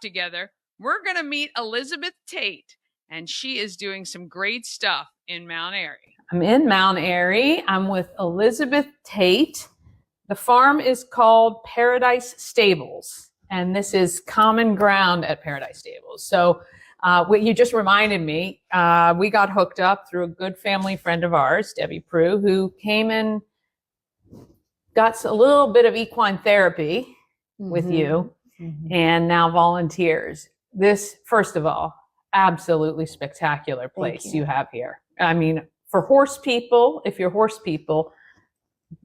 together, we're going to meet Elizabeth Tate, and she is doing some great stuff in Mount Airy. I'm in Mount Airy. I'm with Elizabeth Tate. The farm is called Paradise Stables, and this is common ground at Paradise Stables. So what you just reminded me, we got hooked up through a good family friend of ours, Debbie Prue, who came and got a little bit of equine therapy with you, and now volunteers. This, first of all, absolutely spectacular place you have here. I mean, for horse people, if you're horse people,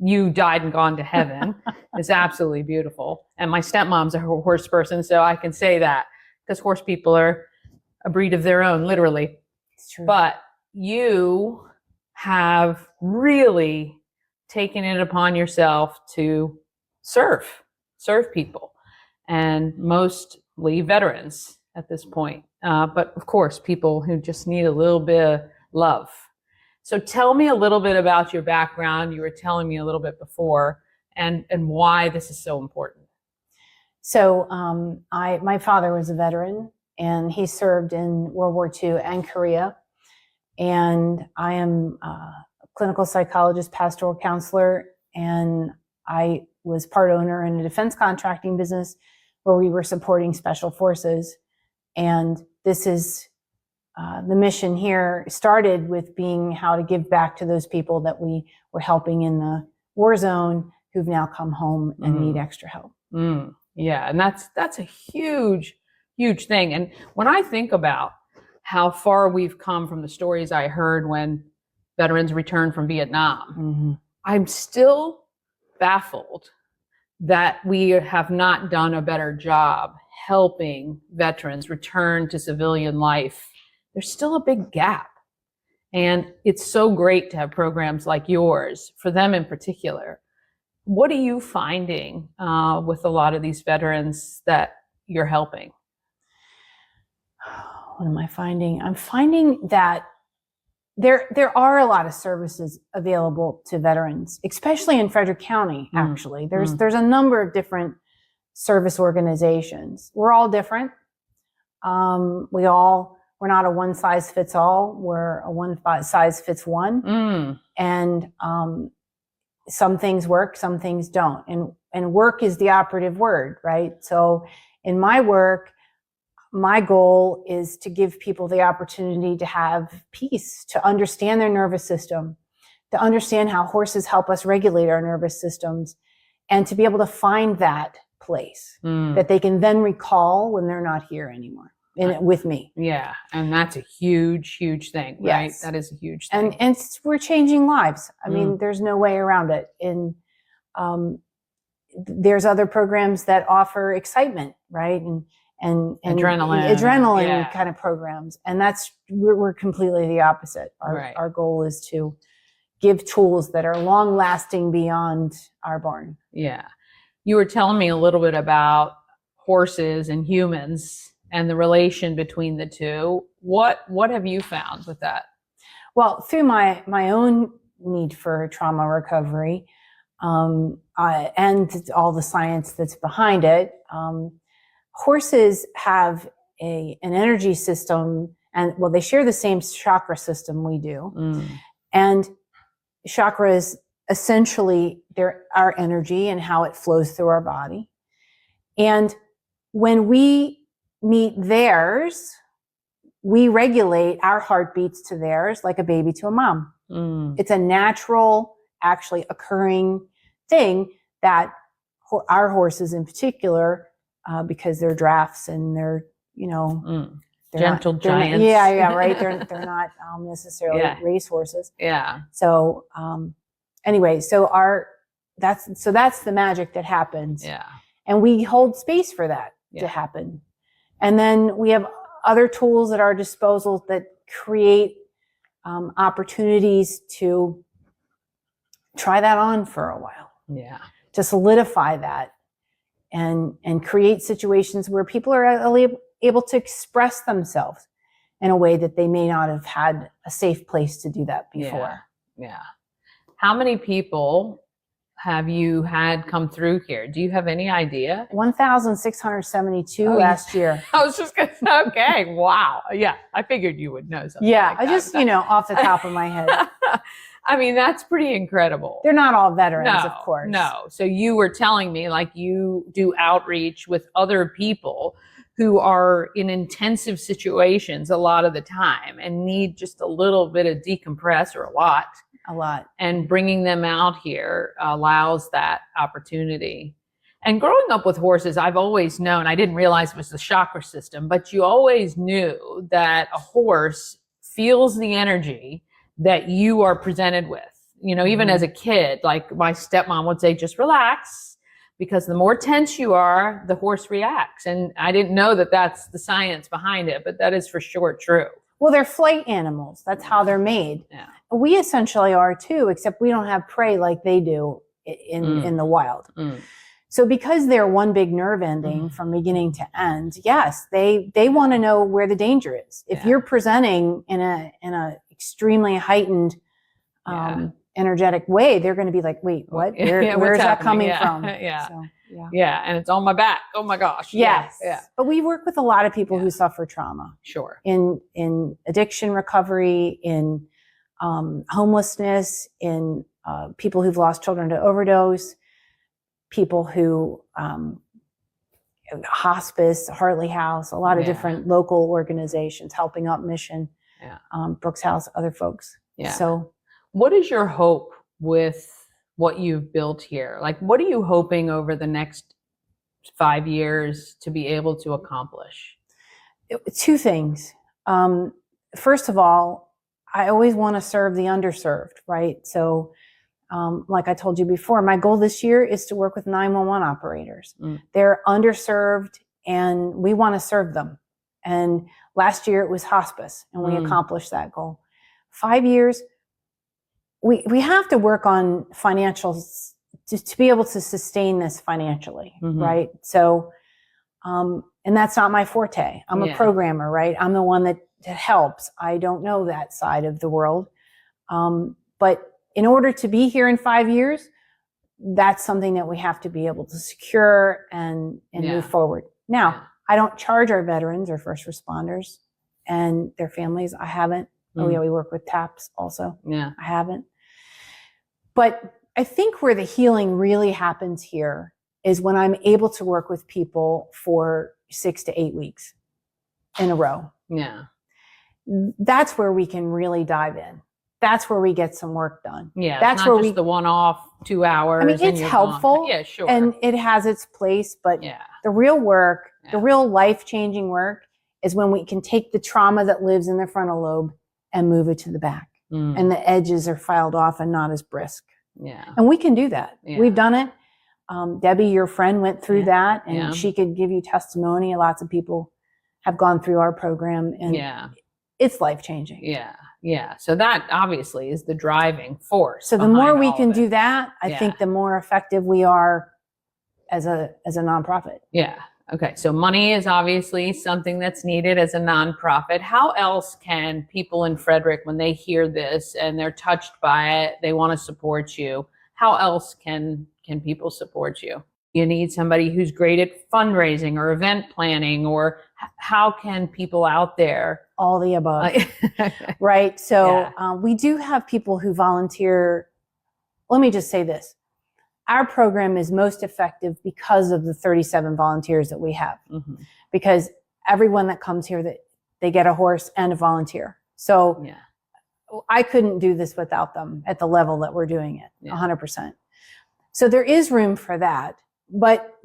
you died and gone to heaven. It's absolutely beautiful. And my stepmom's a horse person, so I can say that, because horse people are a breed of their own, literally. It's true. But you have really taken it upon yourself to serve people, and mostly veterans at this point. But of course, people who just need a little bit of love. So tell me a little bit about your background. You were telling me a little bit before, and why this is so important. So my father was a veteran, and he served in World War II and Korea. And I am a clinical psychologist, pastoral counselor, and I was part owner in a defense contracting business where we were supporting special forces. And this is the mission here started with being how to give back to those people that we were helping in the war zone who've now come home and need extra help. Yeah, and that's a huge, huge thing. And when I think about how far we've come from the stories I heard when veterans returned from Vietnam, I'm still baffled that we have not done a better job helping veterans return to civilian life. There's still a big gap. And it's so great to have programs like yours for them in particular. What are you finding with a lot of these veterans that you're helping? What am I finding? I'm finding that there are a lot of services available to veterans, especially in Frederick County, actually. There's a number of different service organizations. We're all different. We're not a one size fits all. We're a one size fits one. And some things work, some things don't. And work is the operative word, right? So in my work, my goal is to give people the opportunity to have peace, to understand their nervous system, to understand how horses help us regulate our nervous systems, and to be able to find that place that they can then recall when they're not here anymore with me. Yeah. And that's a huge, huge thing, right? Yes. That is a huge thing. And we're changing lives. I mean, there's no way around it. And there's other programs that offer excitement, right? And adrenaline kind of programs. And we're completely the opposite. Our goal is to give tools that are long lasting beyond our barn. Yeah. You were telling me a little bit about horses and humans and the relation between the two. What have you found with that? Well, through my own need for trauma recovery, and all the science that's behind it, horses have an energy system, and they share the same chakra system we do. And chakras, essentially, they're our energy and how it flows through our body. And when we meet theirs, we regulate our heartbeats to theirs like a baby to a mom. It's a natural, actually occurring thing that our horses in particular, because they're drafts and they're gentle giants. Right. They're not necessarily race horses. Yeah. So anyway, that's the magic that happens. Yeah. And we hold space for that to happen. And then we have other tools at our disposal that create opportunities to try that on for a while. Yeah. To solidify that and create situations where people are able to express themselves in a way that they may not have had a safe place to do that before. Yeah. How many people have you had come through here? Do you have any idea? 1,672 last year. I was just going to say, okay, wow. Yeah, I figured you would know something. Yeah, like I that. just, off the top of my head. I mean, that's pretty incredible. They're not all veterans, of course. No. So you were telling me like you do outreach with other people who are in intensive situations a lot of the time and need just a little bit of decompress, or a lot. And bringing them out here allows that opportunity. And growing up with horses, I've always known, I didn't realize it was the chakra system, but you always knew that a horse feels the energy that you are presented with. Even as a kid, like my stepmom would say, just relax, because the more tense you are, the horse reacts. And I didn't know that that's the science behind it, but that is for sure true. Well, they're flight animals. That's how they're made. Yeah. We essentially are too, except we don't have prey like they do in the wild. So because they're one big nerve ending from beginning to end, yes, they want to know where the danger is. If you're presenting in a extremely heightened energetic way, they're going to be like, wait, what? Where's that coming from? Yeah, and it's on my back. Oh my gosh. Yes. Yeah. But we work with a lot of people who suffer trauma. Sure. In addiction recovery, in homelessness, in people who've lost children to overdose, people who hospice, Hartley House, a lot of different local organizations, Helping Up Mission, Brooks House, other folks. Yeah. So what is your hope with what you've built here? Like, what are you hoping over the next 5 years to be able to accomplish? Two things. First of all, I always want to serve the underserved, right? So like I told you before, my goal this year is to work with 911 operators. They're underserved and we want to serve them. And last year it was hospice and we accomplished that goal. 5 years, we have to work on financials to be able to sustain this financially, right? So, and that's not my forte. I'm a programmer, right? I'm the one that helps. I don't know that side of the world. But in order to be here in 5 years, that's something that we have to be able to secure and move forward. Now, I don't charge our veterans or first responders and their families. I haven't. Oh yeah, we work with TAPS also. Yeah, I haven't. But I think where the healing really happens here is when I'm able to work with people for 6 to 8 weeks in a row. Yeah. That's where we can really dive in. That's where we get some work done. Yeah. That's not where just the one-off 2 hours. I mean, it's helpful. Gone. Yeah, sure. And it has its place, but the real work, the real life-changing work is when we can take the trauma that lives in the frontal lobe and move it to the back. And the edges are filed off and not as brisk. Yeah. And we can do that. Yeah. We've done it. Debbie, your friend, went through that, and she could give you testimony. Lots of people have gone through our program, and it's life-changing. Yeah. Yeah. So that obviously is the driving force. So the more we can do that, I think the more effective we are as a nonprofit. Yeah. Okay. So money is obviously something that's needed as a nonprofit. How else can people in Frederick, when they hear this and they're touched by it, they want to support you, how else can people support you? You need somebody who's great at fundraising or event planning, or how can people out there? All the above. Right. So we do have people who volunteer. Let me just say this. Our program is most effective because of the 37 volunteers that we have. Because everyone that comes here, that they get a horse and a volunteer. So I couldn't do this without them at the level that we're doing it, 100%. So there is room for that. But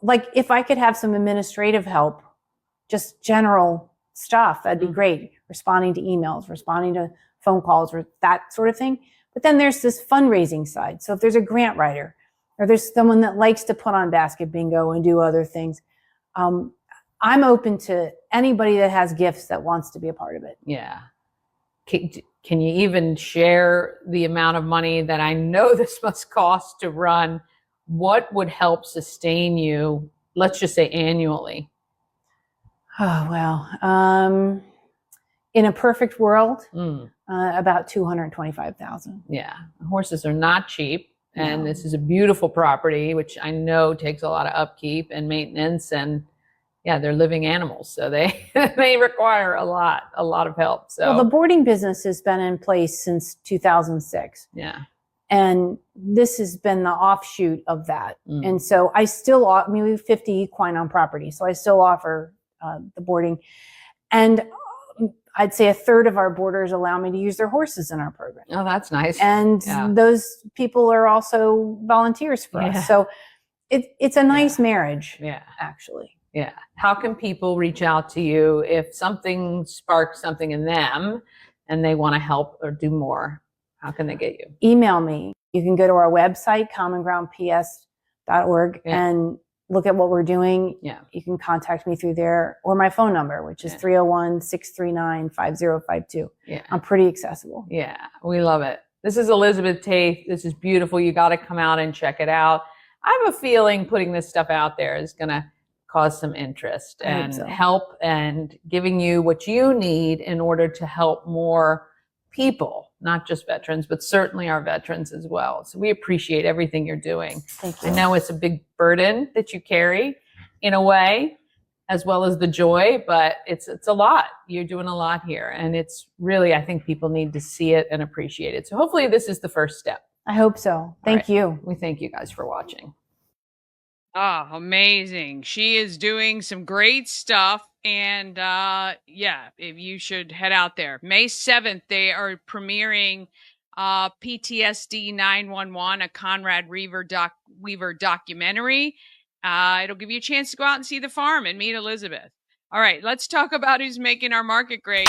like if I could have some administrative help, just general stuff, that'd be great. Responding to emails, responding to phone calls, or that sort of thing. But then there's this fundraising side. So if there's a grant writer, or there's someone that likes to put on basket bingo and do other things, I'm open to anybody that has gifts that wants to be a part of it. Yeah. Can you even share the amount of money that I know this must cost to run? What would help sustain you, let's just say annually? Oh, well, in a perfect world, about $225,000. Yeah. Horses are not cheap. And No. this is a beautiful property, which I know takes a lot of upkeep and maintenance. And yeah, they're living animals, so they they require a lot of help. So Well, the boarding business has been in place since 2006. yeah. And this has been the offshoot of that. Mm. And so I still, I mean, we have 50 equine on property. So I still offer the boarding. And I'd say a third of our boarders allow me to use their horses in our program. Oh, that's nice. And Yeah. those people are also volunteers for Yeah. us. So it's a nice marriage, Yeah. actually. Yeah. How can people reach out to you if something sparks something in them and they want to help or do more? How can they get you? Email me. You can go to our website, commongroundps.org, Yeah. and look at what we're doing. Yeah. You can contact me through there, or my phone number, which is 301-639-5052. Yeah. I'm pretty accessible. Yeah. We love it. This is Elizabeth Tate. This is beautiful. You got to come out and check it out. I have a feeling putting this stuff out there is going to cause some interest and help, and giving you what you need in order to help more people, not just veterans, but certainly our veterans as well. So we appreciate everything you're doing. Thank you. I know it's a big burden that you carry in a way, as well as the joy, but it's a lot. You're doing a lot here, and it's really, I think people need to see it and appreciate it. So hopefully this is the first step. I hope so. Thank you. We thank you guys for watching. Oh, amazing. She is doing some great stuff. And yeah, if you should head out there. May 7th, they are premiering PTSD 911, a Conrad Weaver documentary. It'll give you a chance to go out and see the farm and meet Elizabeth. All right, let's talk about who's making our market great.